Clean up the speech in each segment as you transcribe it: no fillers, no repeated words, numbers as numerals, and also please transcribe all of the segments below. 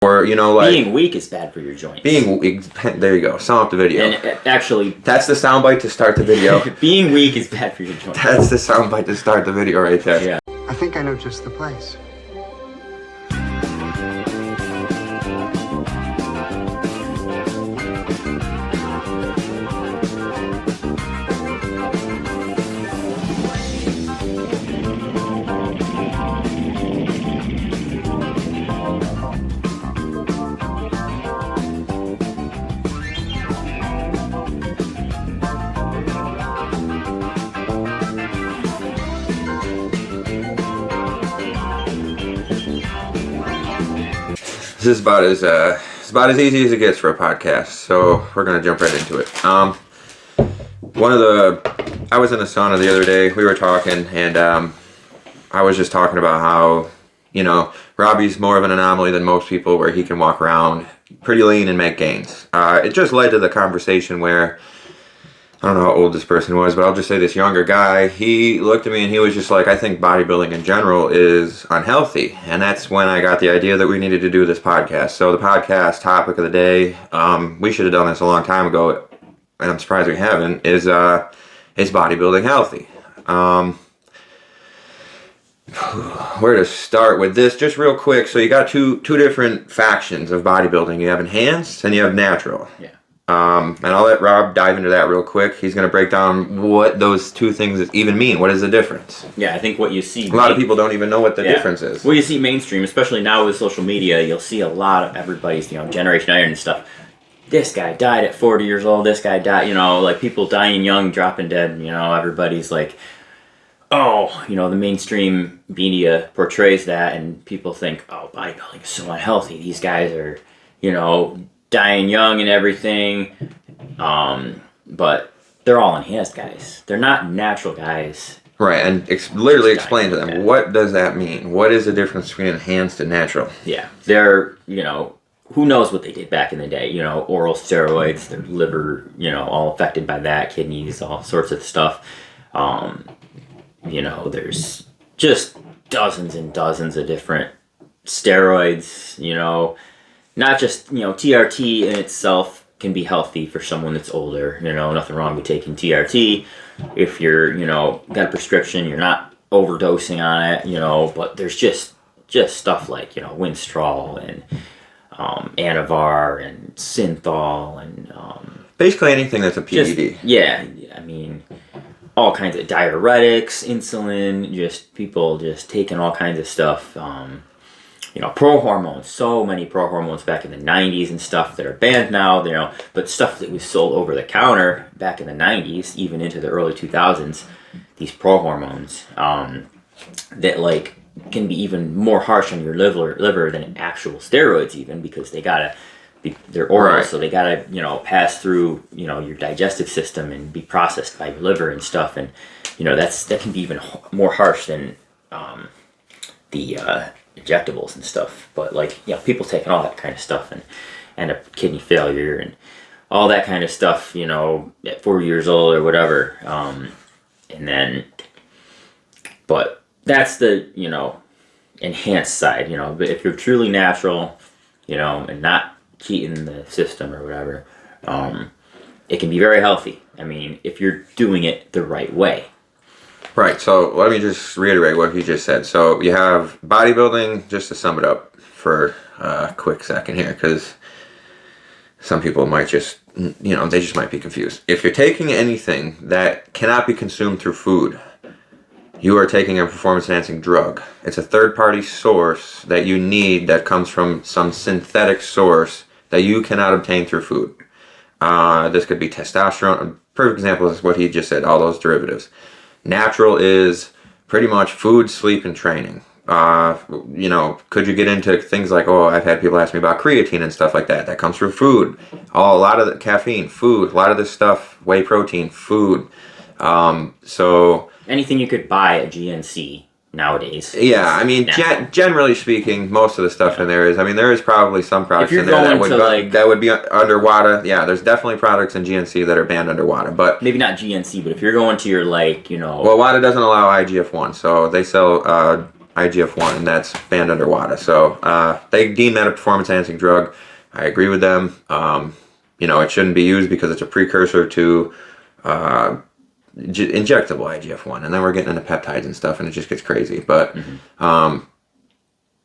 Or, like... Being weak is bad for your joints. There you go. Sum up the video. And actually... That's the soundbite to start the video. Being weak is bad for your joints. That's the soundbite to start the video right there. Yeah. I think I know just the place. This is about as easy as it gets for a podcast, so we're gonna jump right into it. I was in the sauna the other day. We were talking, and I was just talking about how Robbie's more of an anomaly than most people, where he can walk around pretty lean and make gains. It just led to the conversation where, I don't know how old this person was, but I'll just say this younger guy, he looked at me and he was just like, I think bodybuilding in general is unhealthy. And that's when I got the idea that we needed to do this podcast. So the podcast topic of the day, we should have done this a long time ago, and I'm surprised we haven't, is bodybuilding healthy. Where to start with this? Just real quick. So you got two different factions of bodybuilding. You have enhanced and you have natural. Yeah. And I'll let Rob dive into that real quick. He's going to break down what those two things even mean. What is the difference? Yeah, I think what you see... A lot of people don't even know what the difference is. Well, you see mainstream, especially now with social media, you'll see a lot of everybody's, Generation Iron and stuff. This guy died at 40 years old. This guy died, like people dying young, dropping dead. Everybody's like, oh, the mainstream media portrays that, and people think, oh, bodybuilding is so unhealthy. These guys are, dying young and everything, but they're all enhanced guys. They're not natural guys. Right, and literally explain to them, what does that mean? What is the difference between enhanced and natural? Yeah, they're, who knows what they did back in the day, oral steroids, their liver, all affected by that, kidneys, all sorts of stuff. There's just dozens and dozens of different steroids, not just, TRT in itself can be healthy for someone that's older. Nothing wrong with taking TRT. If you're, got a prescription, you're not overdosing on it, but there's just stuff like, Winstrol and Anavar and Synthol and... basically anything that's a PED. All kinds of diuretics, insulin, just people just taking all kinds of stuff. Pro-hormones, so many pro-hormones back in the 90s and stuff that are banned now, but stuff that was sold over the counter back in the 90s, even into the early 2000s, these pro-hormones, that can be even more harsh on your liver than actual steroids even, because they're oral, right. So they gotta, pass through, your digestive system and be processed by your liver and stuff, and, that can be even more harsh than, the, injectables and stuff, but people taking all that kind of stuff and end up kidney failure and all that kind of stuff, at 40 years old or whatever, but that's the, enhanced side, but if you're truly natural, and not cheating the system or whatever, it can be very healthy. If you're doing it the right way. Right, so let me just reiterate what he just said. So you have bodybuilding, just to sum it up for a quick second here, because some people might just, they just might be confused. If you're taking anything that cannot be consumed through food, you are taking a performance-enhancing drug. It's a third-party source that you need that comes from some synthetic source that you cannot obtain through food. This could be testosterone. A perfect example is what he just said, all those derivatives. Natural is pretty much food, sleep, and training. Could you get into things like, I've had people ask me about creatine and stuff like that. That comes through food. A lot of the caffeine, food. A lot of this stuff, whey protein, food. So anything you could buy at GNC nowadays. Yeah, generally speaking, most of the stuff in there is, there is probably some products in there that would be under WADA. Yeah, there's definitely products in GNC that are banned under WADA, but... Maybe not GNC, but if you're going to your, Well, WADA doesn't allow IGF-1, so they sell IGF-1, and that's banned under WADA. So they deem that a performance-enhancing drug. I agree with them. It shouldn't be used because it's a precursor to injectable IGF-1, and then we're getting into peptides and stuff, and it just gets crazy. But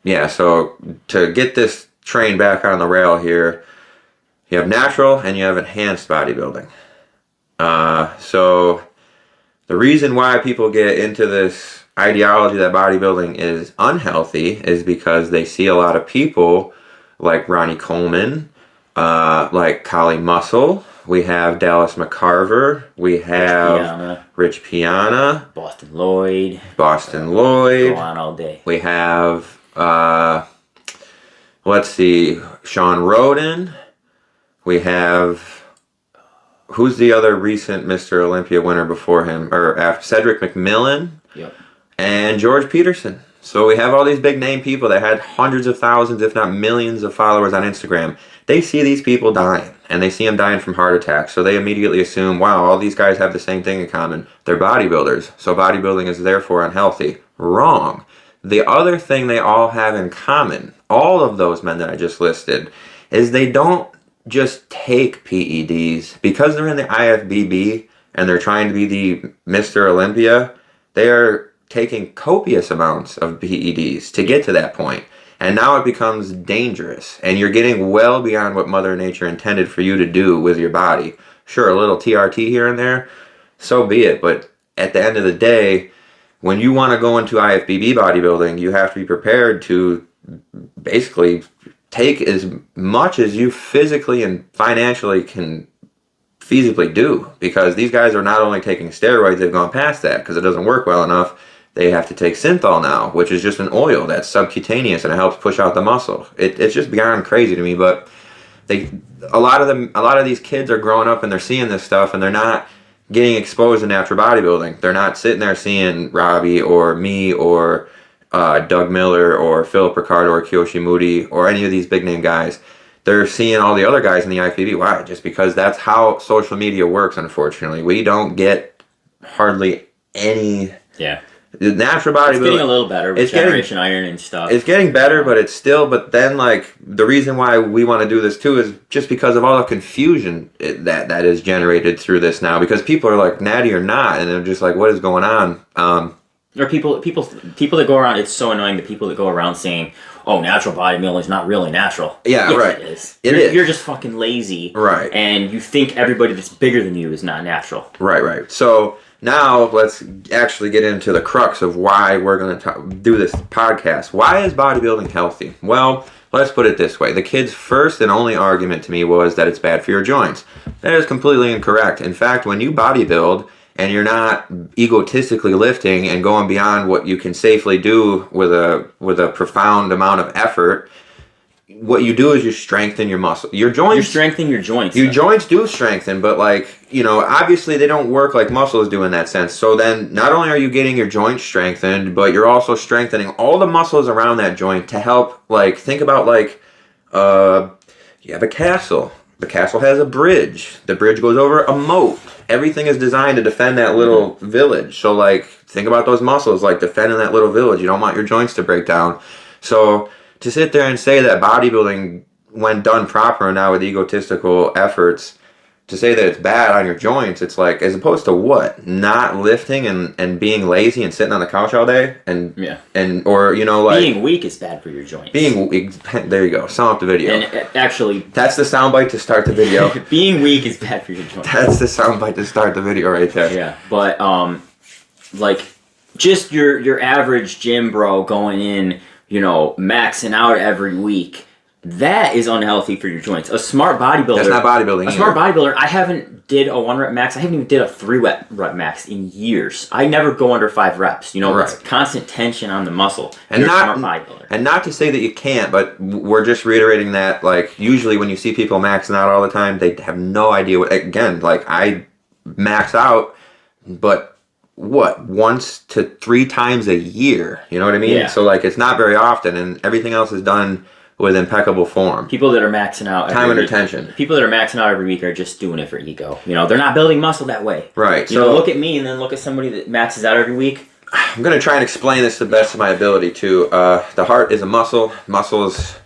so to get this train back on the rail here, you have natural and you have enhanced bodybuilding. So the reason why people get into this ideology that bodybuilding is unhealthy is because they see a lot of people like Ronnie Coleman, like Kali Muscle. We have Dallas McCarver. We have Rich Piana. Boston Lloyd. Go on all day. We have, let's see, Sean Roden. We have, who's the other recent Mr. Olympia winner before him? Or after Cedric McMillan. Yep. And George Peterson. So we have all these big name people that had hundreds of thousands, if not millions of followers on Instagram. They see these people dying, and they see them dying from heart attacks. So they immediately assume, wow, all these guys have the same thing in common. They're bodybuilders. So bodybuilding is therefore unhealthy. Wrong. The other thing they all have in common, all of those men that I just listed, is they don't just take PEDs. Because they're in the IFBB and they're trying to be the Mr. Olympia, they are taking copious amounts of PEDs to get to that point. And now it becomes dangerous. And you're getting well beyond what Mother Nature intended for you to do with your body. Sure, a little TRT here and there, so be it. But at the end of the day, when you want to go into IFBB bodybuilding, you have to be prepared to basically take as much as you physically and financially can feasibly do. Because these guys are not only taking steroids, they've gone past that because it doesn't work well enough. They have to take synthol now, which is just an oil that's subcutaneous and it helps push out the muscle. It's just beyond crazy to me, but a lot of these kids are growing up and they're seeing this stuff and they're not getting exposed to natural bodybuilding. They're not sitting there seeing Robbie or me or Doug Miller or Philip Ricardo or Kiyoshi Moody or any of these big name guys. They're seeing all the other guys in the IFBB. Why? Just because that's how social media works, unfortunately. We don't get hardly any... Yeah. The natural bodybuilding... It's getting a little better with Generation Iron and stuff. It's getting better, but it's still... But then, the reason why we want to do this, too, is just because of all the confusion that is generated through this now. Because people are like, natty or not, and they're just like, what is going on? Or people that go around... It's so annoying, the people that go around saying, oh, natural bodybuilding is not really natural. Yeah, yes, right. It is. You're just fucking lazy. Right. And you think everybody that's bigger than you is not natural. Right. So... Now, let's actually get into the crux of why we're going to do this podcast. Why is bodybuilding healthy? Well, let's put it this way. The kid's first and only argument to me was that it's bad for your joints. That is completely incorrect. In fact, when you bodybuild and you're not egotistically lifting and going beyond what you can safely do with a profound amount of effort, what you do is you strengthen your muscle. Your joints... You're strengthening your joints. Your joints do strengthen, but obviously they don't work like muscles do in that sense. So then not only are you getting your joints strengthened, but you're also strengthening all the muscles around that joint to help, think about, you have a castle. The castle has a bridge. The bridge goes over a moat. Everything is designed to defend that little village. So, think about those muscles, defending that little village. You don't want your joints to break down. So... to sit there and say that bodybuilding, when done proper and now with egotistical efforts, to say that it's bad on your joints, it's as opposed to what? Not lifting and being lazy and sitting on the couch all day? Being weak is bad for your joints. There you go. Sum up the video. And actually... That's the soundbite to start the video. Being weak is bad for your joints. That's the soundbite to start the video right there. Yeah, but, just your average gym bro going in... maxing out every week, that is unhealthy for your joints. A smart bodybuilder... That's not bodybuilding either. Smart bodybuilder, I haven't did a 1 rep max. I haven't even did a 3 rep max in years. I never go under 5 reps. Right. It's constant tension on the muscle. And you're a smart bodybuilder. And not to say that you can't, but we're just reiterating that, usually when you see people maxing out all the time, they have no idea what... Again, I max out, but... once to 3 times a year, you know what I mean? Yeah. So it's not very often, and everything else is done with impeccable form. People that are maxing out time and attention. People that are maxing out every week are just doing it for ego. They're not building muscle that way. Right. So look at me and then look at somebody that maxes out every week. I'm going to try and explain this to the best of my ability too. The heart is a muscle. Muscles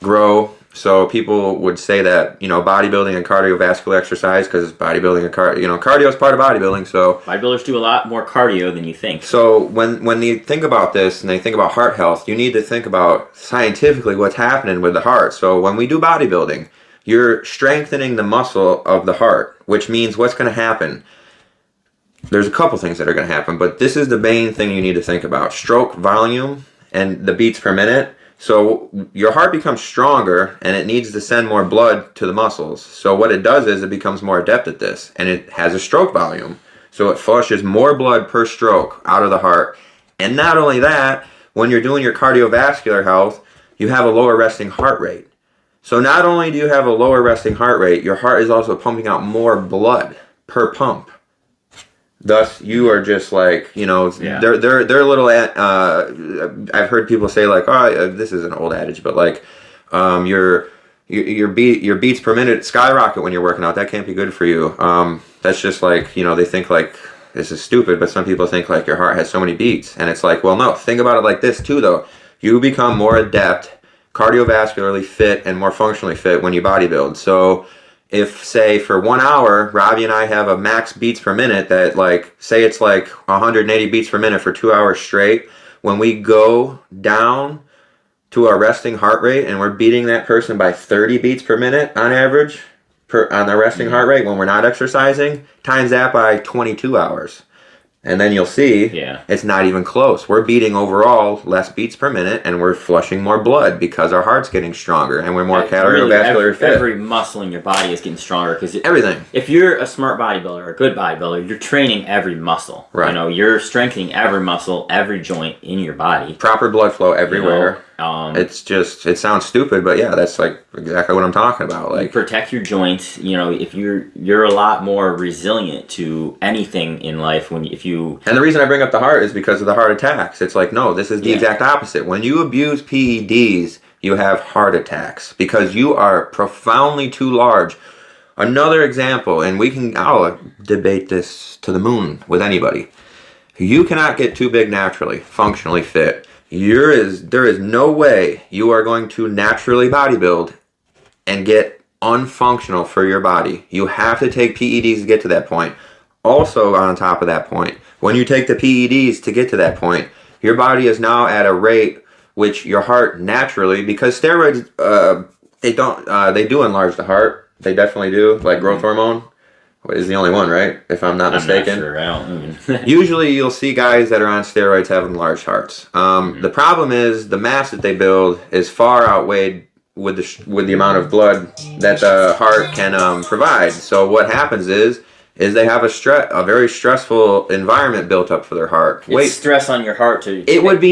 grow. So people would say that, bodybuilding and cardiovascular exercise, because bodybuilding and cardio is part of bodybuilding. So bodybuilders do a lot more cardio than you think. So when you think about this and they think about heart health, you need to think about scientifically what's happening with the heart. So when we do bodybuilding, you're strengthening the muscle of the heart, which means what's going to happen. There's a couple things that are going to happen, but this is the main thing you need to think about. Stroke volume and the beats per minute. So your heart becomes stronger and it needs to send more blood to the muscles. So what it does is it becomes more adept at this, and it has a stroke volume. So it flushes more blood per stroke out of the heart. And not only that, when you're doing your cardiovascular health, you have a lower resting heart rate. So not only do you have a lower resting heart rate, your heart is also pumping out more blood per pump. Thus, you are just like, they're a little, I've heard people say like, oh, this is an old adage, but like, your beats per minute skyrocket when you're working out. That can't be good for you. That's just like, they think like, this is stupid, but some people think like your heart has so many beats. And it's like, well, no, think about it like this too, though. You become more adept, cardiovascularly fit, and more functionally fit when you bodybuild. So if, say, for 1 hour, Robbie and I have a max beats per minute that, like, say it's like 180 beats per minute for 2 hours straight, when we go down to our resting heart rate and we're beating that person by 30 beats per minute on average on the resting heart rate when we're not exercising, times that by 22 hours. And then you'll see it's not even close. We're beating overall less beats per minute, and we're flushing more blood because our heart's getting stronger and we're more cardiovascular fit. Every muscle in your body is getting stronger because everything. If you're a smart bodybuilder or a good bodybuilder, you're training every muscle. Right. You're strengthening every muscle, every joint in your body. Proper blood flow everywhere. It sounds stupid, but yeah, that's like exactly what I'm talking about. Like, you protect your joints. If you're a lot more resilient to anything in life and the reason I bring up the heart is because of the heart attacks. It's like, no, this is the exact opposite. When you abuse PEDs, you have heart attacks because you are profoundly too large. Another example, and I'll debate this to the moon with anybody. You cannot get too big naturally, functionally fit. There is no way you are going to naturally bodybuild and get unfunctional for your body. You have to take PEDs to get to that point. Also, on top of that point, when you take the PEDs to get to that point, your body is now at a rate which your heart naturally, because steroids, they do enlarge the heart. They definitely do, like growth hormone is the only one, right? If I'm not mistaken. I'm not sure. I don't Usually you'll see guys that are on steroids have enlarged hearts. The problem is the mass that they build is far outweighed with the amount of blood that the heart can provide. So what happens is they have a very stressful environment built up for their heart. It's stress on your heart to. It would be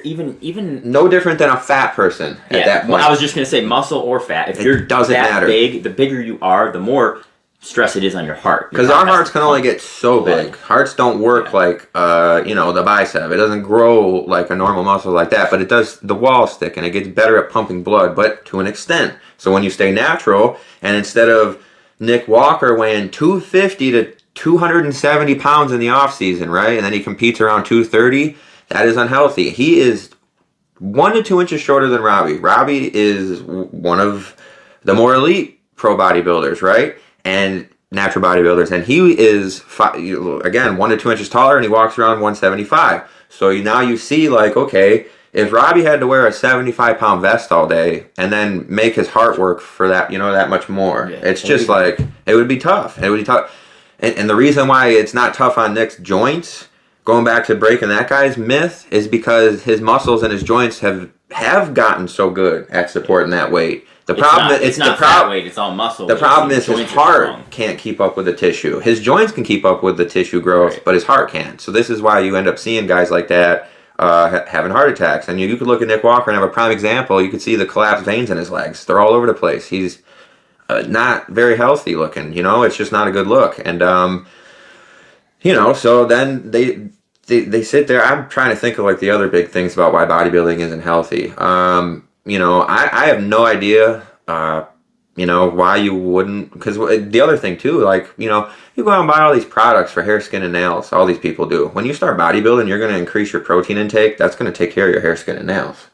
even no different than a fat person at that point. Well, I was just gonna say muscle or fat. If you're that big, the bigger you are, the more stress it is on your heart. Because our hearts can only get so big. Hearts don't work like the bicep. It doesn't grow like a normal muscle like that, but it does. The walls thick and it gets better at pumping blood, but to an extent. So when you stay natural, and instead of Nick Walker weighing 250 to 270 pounds in the off season, right? And then he competes around 230. That is unhealthy. He is 1 to 2 inches shorter than Robbie. Robbie is one of the more elite pro bodybuilders, right? And natural bodybuilders. And he is, again, 1 to 2 inches taller, and he walks around 175. So now you see, like, okay, if Robbie had to wear a 75-pound vest all day and then make his heart work for that, that much more, it's just like, it would be tough. It would be tough. And the reason why it's not tough on Nick's joints, going back to breaking that guy's myth, is because his muscles and his joints have gotten so good at supporting that weight. It's not fat weight, it's all muscle. The problem is his heart can't keep up with the tissue. His joints can keep up with the tissue growth, but his heart can't. So this is why you end up seeing guys like that having heart attacks. And you could look at Nick Walker and have a prime example. You could see the collapsed veins in his legs. They're all over the place. He's not very healthy looking. It's just not a good look. And so then they sit there. I'm trying to think of like the other big things about why bodybuilding isn't healthy. I have no idea you know, why you wouldn't, because the other thing too, like, you know, you go out and buy all these products for hair, skin, and nails. All these people do. When you start bodybuilding, you're going to increase your protein intake. That's going to take care of your hair, skin, and nails.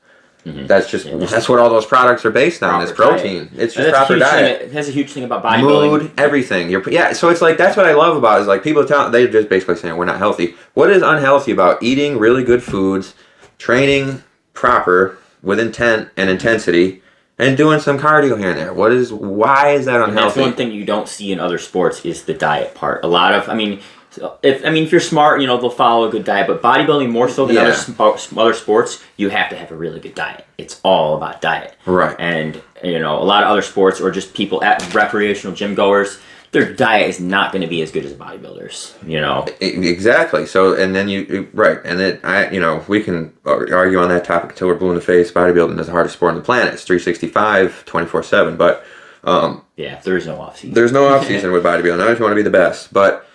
Mm-hmm. That's just that's what all those products are based on. Is protein. Diet. It's just proper diet. That's a huge thing about bodybuilding. Mood, everything. So it's like that's what I love about it, is like people they're just basically saying we're not healthy. What is unhealthy about eating really good foods, training proper with intent and intensity, and doing some cardio here and there? Why is that unhealthy? And that's one thing you don't see in other sports is the diet part. A lot of, if you're smart, you know, they'll follow a good diet, but bodybuilding more so than other sports, you have to have a really good diet. It's all about diet. Right. And, you know, a lot of other sports or just people at recreational gym goers, their diet is not going to be as good as bodybuilders, you know. Exactly. So, and then we can argue on that topic until we're blue in the face. Bodybuilding is the hardest sport on the planet. It's 365, 24/7, but there is no off season. There's no off season with bodybuilding. I just want to be the best, but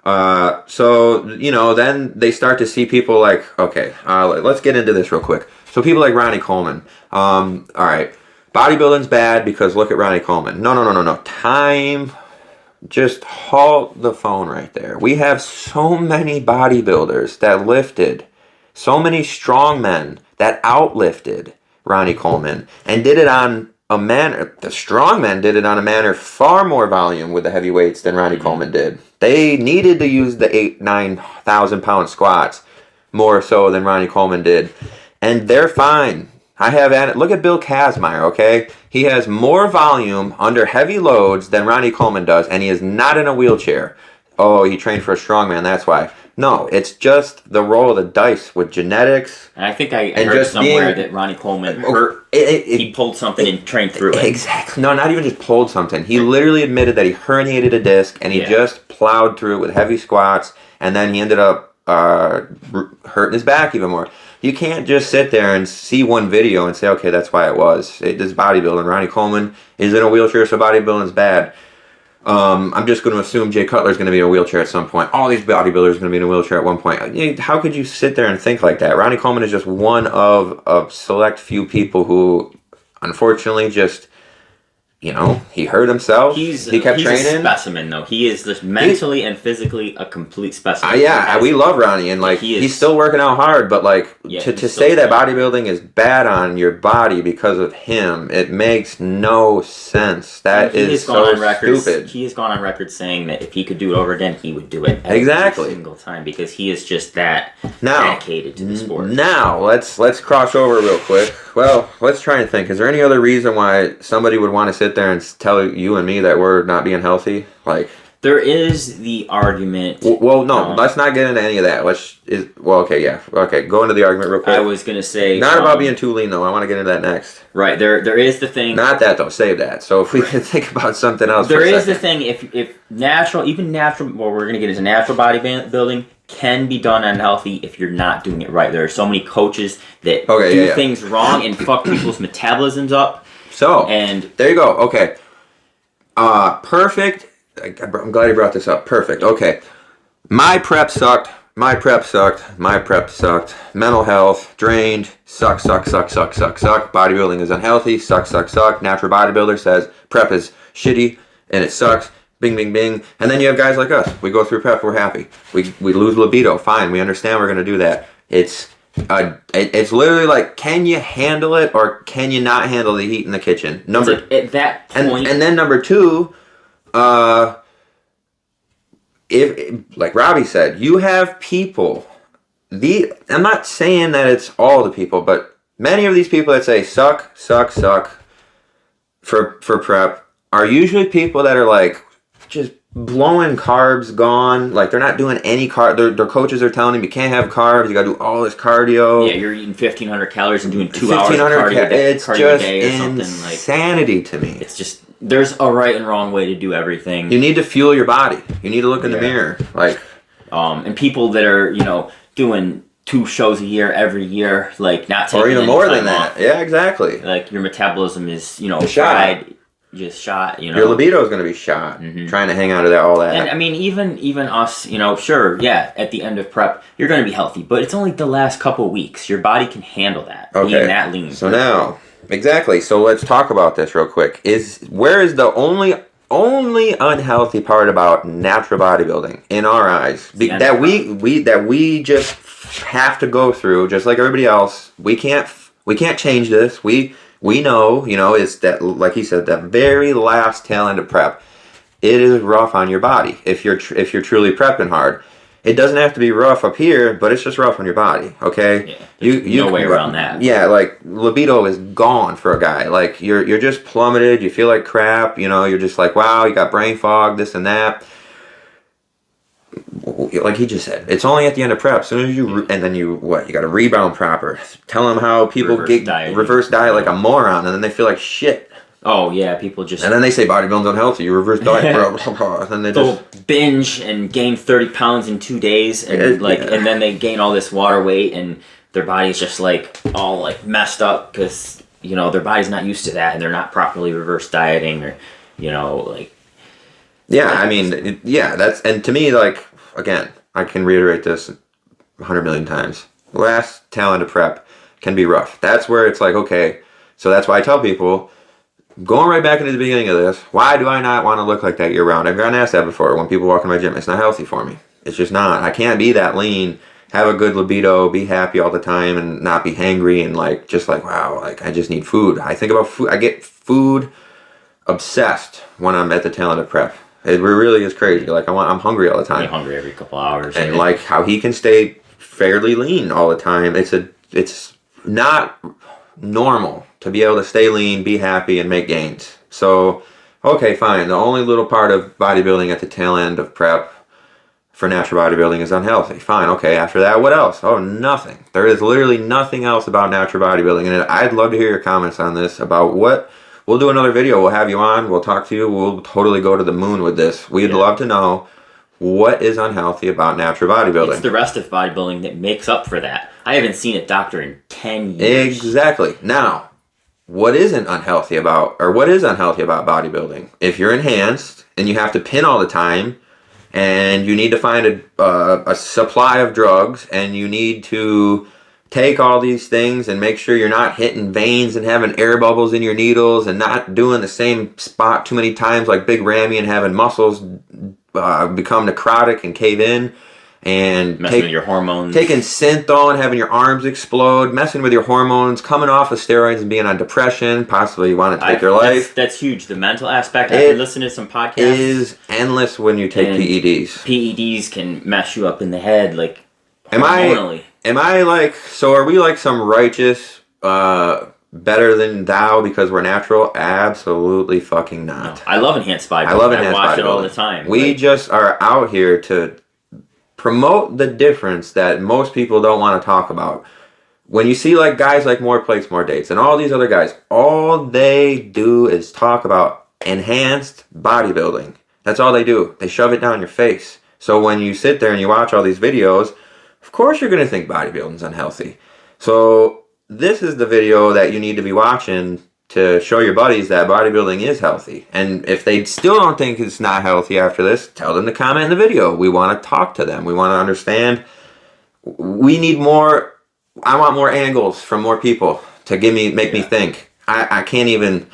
so, you know, then they start to see people like, okay, let's get into this real quick. So people like Ronnie Coleman, all right, bodybuilding's bad because look at Ronnie Coleman. No. Just halt the phone right there. We have so many bodybuilders that lifted, so many strong men that outlifted Ronnie Coleman and did it on a manner. The strong men did it on a manner far more volume with the heavy weights than Ronnie Coleman did. They needed to use the 8,000-9,000 pound squats more so than Ronnie Coleman did, and they're fine. Look at Bill Kazmaier, okay? He has more volume under heavy loads than Ronnie Coleman does, and he is not in a wheelchair. Oh, he trained for a strongman, that's why. No, it's just the roll of the dice with genetics. And I think I heard somewhere that Ronnie Coleman he pulled something and trained through it. Exactly. No, not even just pulled something. He literally admitted that he herniated a disc, and he just plowed through it with heavy squats, and then he ended up hurting his back even more. You can't just sit there and see one video and say, okay, that's why it was. This is bodybuilding. Ronnie Coleman is in a wheelchair, so bodybuilding is bad. I'm just going to assume Jay Cutler's going to be in a wheelchair at some point. All these bodybuilders are going to be in a wheelchair at one point. How could you sit there and think like that? Ronnie Coleman is just one of a select few people who, unfortunately, just, you know, he hurt himself. He kept training. He's a specimen, though. He is just mentally and physically a complete specimen. We love Ronnie, and like he's still working out hard. But like to say that bodybuilding is bad on your body because of him, it makes no sense. That is so stupid. He has gone on record saying that if he could do it over again, he would do it every single time because he is just that dedicated to the sport. Now let's cross over real quick. Well, let's try and think. Is there any other reason why somebody would want to sit there and tell you and me that we're not being healthy? Like, there is the argument. Well, no, let's not get into any of that. Go into the argument real quick. I was gonna say not about being too lean though. I want to get into that next. Right there is the thing. Not that though. Save that. So if we can think about something else. There is the thing. If natural, well, we're gonna get into natural bodybuilding. Can be done unhealthy if you're not doing it right. There are so many coaches that do things wrong and fuck people's metabolisms up. So, and there you go. Okay. Perfect. I'm glad you brought this up. Perfect. Okay. My prep sucked. Mental health, drained. Suck. Bodybuilding is unhealthy. Suck. Natural bodybuilder says prep is shitty and it sucks. Bing, bing, bing. And then you have guys like us. We go through prep. We're happy. We lose libido. Fine. We understand we're going to do that. It's literally like, can you handle it or can you not handle the heat in the kitchen? At that point. And then number two, if like Robbie said, you have people. I'm not saying that it's all the people, but many of these people that say suck for prep are usually people that are like, just blowing carbs gone. Like, they're not doing any carb. Their coaches are telling them you can't have carbs. You got to do all this cardio. Yeah, you're eating 1,500 calories and doing 2 hours of cardio, it's cardio just a day or something. Insanity to me. It's just, there's a right and wrong way to do everything. You need to fuel your body. You need to look in the mirror. Like, and people that are, doing 2 shows a year every year, like not taking or even more than off. that. Yeah, exactly. Like, your metabolism is, fried. Just shot, Your libido is going to be shot, trying to hang out of all that. And I mean, even us, sure, yeah, at the end of prep, you're going to be healthy, but it's only the last couple of weeks. Your body can handle that, being that lean. So now, Exactly. So let's talk about this real quick. Where is the only unhealthy part about natural bodybuilding in our eyes that we just have to go through, just like everybody else. We can't change this. We know, it's that, like he said, that very last tail end of prep. It is rough on your body if you're truly prepping hard. It doesn't have to be rough up here, but it's just rough on your body, okay? Yeah, you no way around that. Yeah, like libido is gone for a guy. Like you're just plummeted. You feel like crap. You're just like, wow, you got brain fog, this and that. Like he just said, it's only at the end of prep. As soon as and then you got to rebound proper. Tell them how people reverse diet like a moron, and then they feel like shit. Oh yeah, people just... And then they say bodybuilding's unhealthy, you reverse diet, bro. And then they just binge and gain 30 pounds in 2 days, and and then they gain all this water weight, and their body's just like all like messed up because their body's not used to that, and they're not properly reverse dieting, or like... Yeah, I mean, that's... And to me, like, again, I can reiterate this 100 million times. Last tail end of prep can be rough. That's where it's like, okay, so that's why I tell people... Going right back into the beginning of this, why do I not want to look like that year-round? I've gotten asked that before when people walk in my gym. It's not healthy for me. It's just not. I can't be that lean, have a good libido, be happy all the time, and not be hangry and wow, like I just need food. I think about food. I get food obsessed when I'm at the tail end of prep. It really is crazy. Like I'm hungry all the time. I'm hungry every couple hours. And like how he can stay fairly lean all the time. It's not normal to be able to stay lean, be happy, and make gains. So, okay, fine. The only little part of bodybuilding at the tail end of prep for natural bodybuilding is unhealthy. Fine, okay. After that, what else? Oh, nothing. There is literally nothing else about natural bodybuilding. And I'd love to hear your comments on this, about what... We'll do another video. We'll have you on. We'll talk to you. We'll totally go to the moon with this. We'd love to know what is unhealthy about natural bodybuilding. It's the rest of bodybuilding that makes up for that. I haven't seen a doctor in 10 years. Exactly. Now... what is unhealthy about bodybuilding? If you're enhanced and you have to pin all the time, and you need to find a supply of drugs, and you need to take all these things and make sure you're not hitting veins and having air bubbles in your needles and not doing the same spot too many times like Big Ramy and having muscles become necrotic and cave in, and messing with your hormones, taking synthol and having your arms explode, messing with your hormones, coming off of steroids and being on depression, possibly you want to take your life. That's huge. The mental aspect. I've been listening to some podcasts. It is endless when you take PEDs. PEDs can mess you up in the head, like hormonally. Am I like, so are we like some righteous better than thou because we're natural? Absolutely fucking not. No, I love enhanced bodybuilding. I watch it all the time. We just are out here to promote the difference that most people don't want to talk about. When you see like guys like More Plates, More Dates, and all these other guys, all they do is talk about enhanced bodybuilding. That's all they do. They shove it down your face. So when you sit there and you watch all these videos, of course you're going to think bodybuilding's unhealthy. So this is the video that you need to be watching to show your buddies that bodybuilding is healthy. And if they still don't think it's not healthy after this, tell them to comment in the video. We want to talk to them. We want to understand. We need more. I want more angles from more people to make me think. I can't even.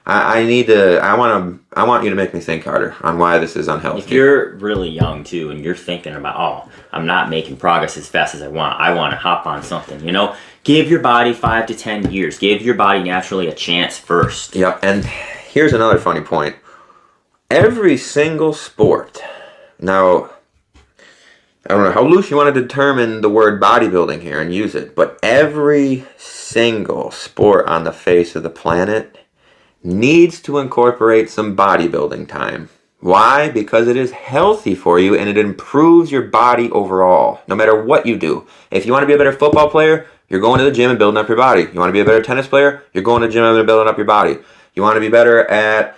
I want you to make me think harder on why this is unhealthy. If you're really young too, and you're thinking about, I'm not making progress as fast as I want to hop on something, give your body 5 to 10 years. Give your body naturally a chance first. Yeah, and here's another funny point. Every single sport, now, I don't know how loose you want to determine the word bodybuilding here and use it, but every single sport on the face of the planet needs to incorporate some bodybuilding time. Why? Because it is healthy for you and it improves your body overall, no matter what you do. If you want to be a better football player, you're going to the gym and building up your body. You want to be a better tennis player, you're going to the gym and building up your body. You want to be better at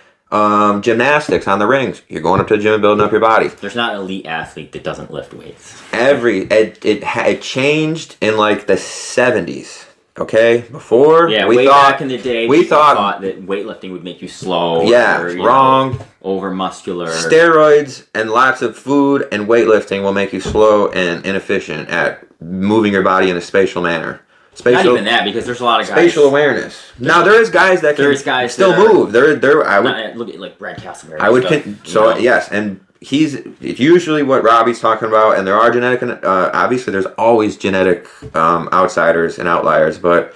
gymnastics on the rings, you're going up to the gym and building up your body. There's not an elite athlete that doesn't lift weights. It changed in like the 70s. Okay, before back in the day, we thought that weightlifting would make you slow. Yeah, wrong. Over muscular. Steroids and lots of food and weightlifting will make you slow and inefficient at moving your body in a spatial manner. Not even that, because there's a lot of guys. Spatial awareness. Now there is guys that can still move. I would look at like Brad Castleberry. I would yes, and it's usually what Robbie's talking about, and there are genetic, obviously there's always genetic outsiders and outliers, but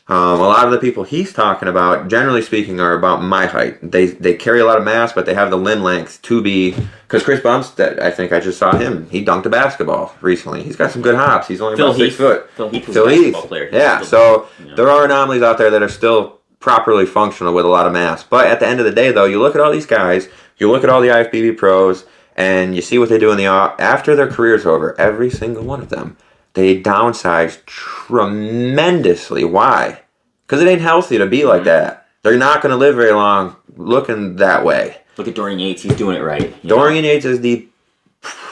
a lot of the people he's talking about, generally speaking, are about my height. They carry a lot of mass, but they have the limb length to be, because Chris Bumstead, I think I just saw him, he dunked a basketball recently. He's got some good hops. He's only about 6 foot. Phil Heath was a basketball player. Yeah, so there are anomalies out there that are still properly functional with a lot of mass. But at the end of the day, though, you look at all these guys, you look at all the IFBB pros, and you see what they do in the after their career's over. Every single one of them, they downsize tremendously. Why? Because it ain't healthy to be like that. They're not going to live very long looking that way. Look at Dorian Yates. He's doing it right. Dorian Yates is the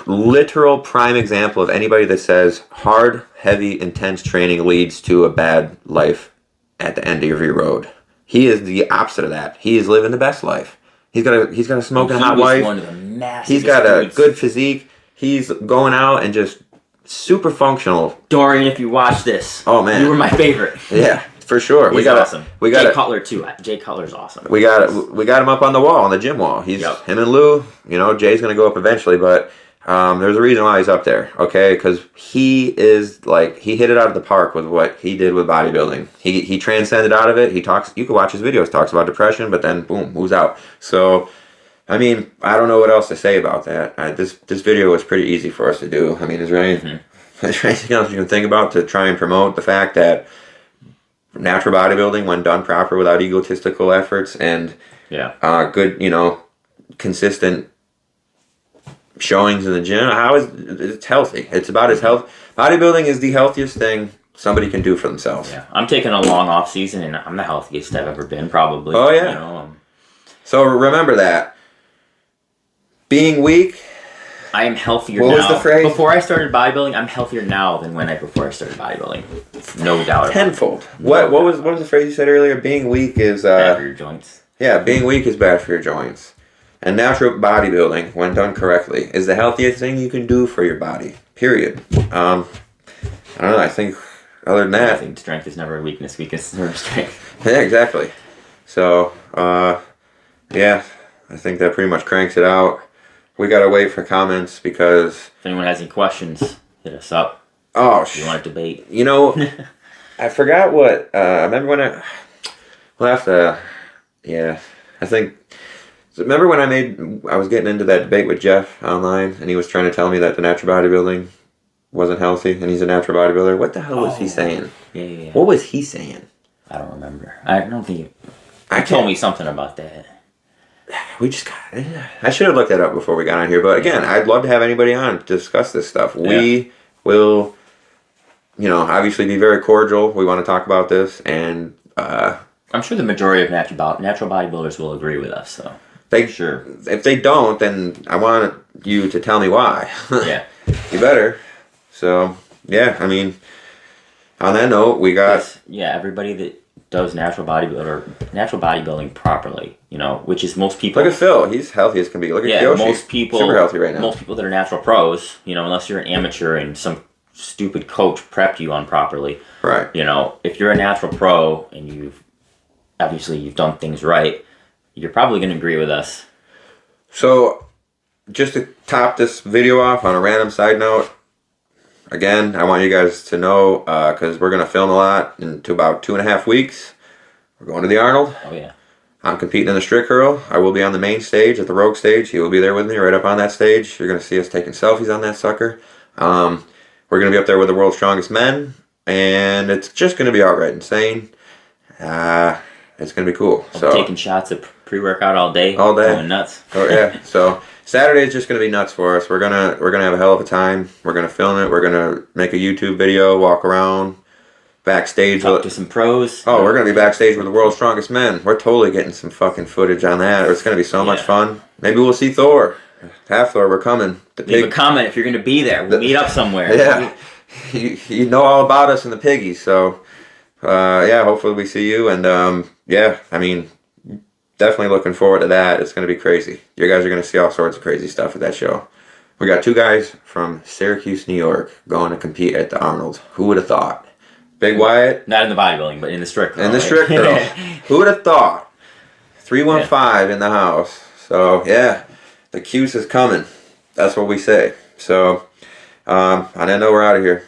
literal prime example of anybody that says hard, heavy, intense training leads to a bad life at the end of your road. He is the opposite of that. He is living the best life. He's got a smoking hot wife. He's got a good physique. He's going out and just super functional. Dorian, if you watch this, oh man, you were my favorite. Yeah, for sure. He's awesome. Jay Cutler too. Jay Cutler's awesome. We got him up on the wall, on the gym wall. Him and Lou. Jay's gonna go up eventually, but there's a reason why he's up there. Okay, because he hit it out of the park with what he did with bodybuilding. He transcended out of it. He talks. You can watch his videos. Talks about depression, but then boom, moves out. So, I mean, I don't know what else to say about that. This video was pretty easy for us to do. I mean, is there anything else you can think about to try and promote the fact that natural bodybuilding, when done proper without egotistical efforts and good, consistent showings in the gym, it's healthy. It's about as health. Bodybuilding is the healthiest thing somebody can do for themselves. Yeah, I'm taking a long off season, and I'm the healthiest I've ever been, probably. Oh yeah. So remember that. Being weak. I am healthier now. What was the phrase? Before I started bodybuilding, I'm healthier now than before I started bodybuilding. No doubt. Tenfold. What was the phrase you said earlier? Being weak is bad for your joints. Yeah, being weak is bad for your joints. And natural bodybuilding, when done correctly, is the healthiest thing you can do for your body. Period. I don't know. I think other than that, I think strength is never a weakness. Weakness is never strength. Yeah, exactly. So, yeah, I think that pretty much cranks it out. We gotta wait for comments because if anyone has any questions, hit us up. Oh, if you want to debate? I forgot what. I remember when we'll have to. Yeah, I think. Remember when I was getting into that debate with Jeff online, and he was trying to tell me that the natural bodybuilding wasn't healthy, and he's a natural bodybuilder. What the hell was he saying? Yeah. What was he saying? I don't remember. I don't think he told me something about that. I should have looked that up before we got on here, but again, I'd love to have anybody on to discuss this stuff. Yeah. We will, obviously be very cordial. We want to talk about this, and I'm sure the majority of natural bodybuilders will agree with us, so. Sure. If they don't, then I want you to tell me why. Yeah. You better. So, yeah, I mean, on that note, we got... Yeah, everybody that does natural bodybuilding properly, which is most people... Look at Phil. He's healthy as can be. Look at Yoshi. Most people... Super healthy right now. Most people that are natural pros, unless you're an amateur and some stupid coach prepped you on properly. Right. If you're a natural pro and you've done things right, you're probably going to agree with us. So, just to top this video off on a random side note, again, I want you guys to know, because we're going to film a lot into about 2.5 weeks. We're going to the Arnold. Oh, yeah. I'm competing in the strict curl. I will be on the main stage at the Rogue stage. He will be there with me right up on that stage. You're going to see us taking selfies on that sucker. We're going to be up there with the world's strongest men, and it's just going to be outright insane. It's going to be cool. So taking shots of pre-workout all day. Going nuts. Oh yeah. So Saturday is just going to be nuts for us. We're gonna have a hell of a time. We're gonna film it. We're gonna make a YouTube video, walk around backstage. Talk to some pros. Oh, we're gonna be backstage with the world's strongest men. We're totally getting some fucking footage on that. It's gonna be so much fun. Maybe we'll see Thor. Half Thor, we're coming. Leave a comment if you're gonna be there. We'll meet up somewhere. Yeah. You know all about us and the piggies. So hopefully we see you. And I mean, definitely looking forward to that. It's going to be crazy. You guys are going to see all sorts of crazy stuff at that show. We got 2 guys from Syracuse, New York, going to compete at the Arnold. Who would have thought? Big Wyatt. Not in the bodybuilding, but in the strict girl. In the right? strict girl. Who would have thought? 315 in the house. So, yeah, the Q's is coming. That's what we say. So, on that note, we're out of here.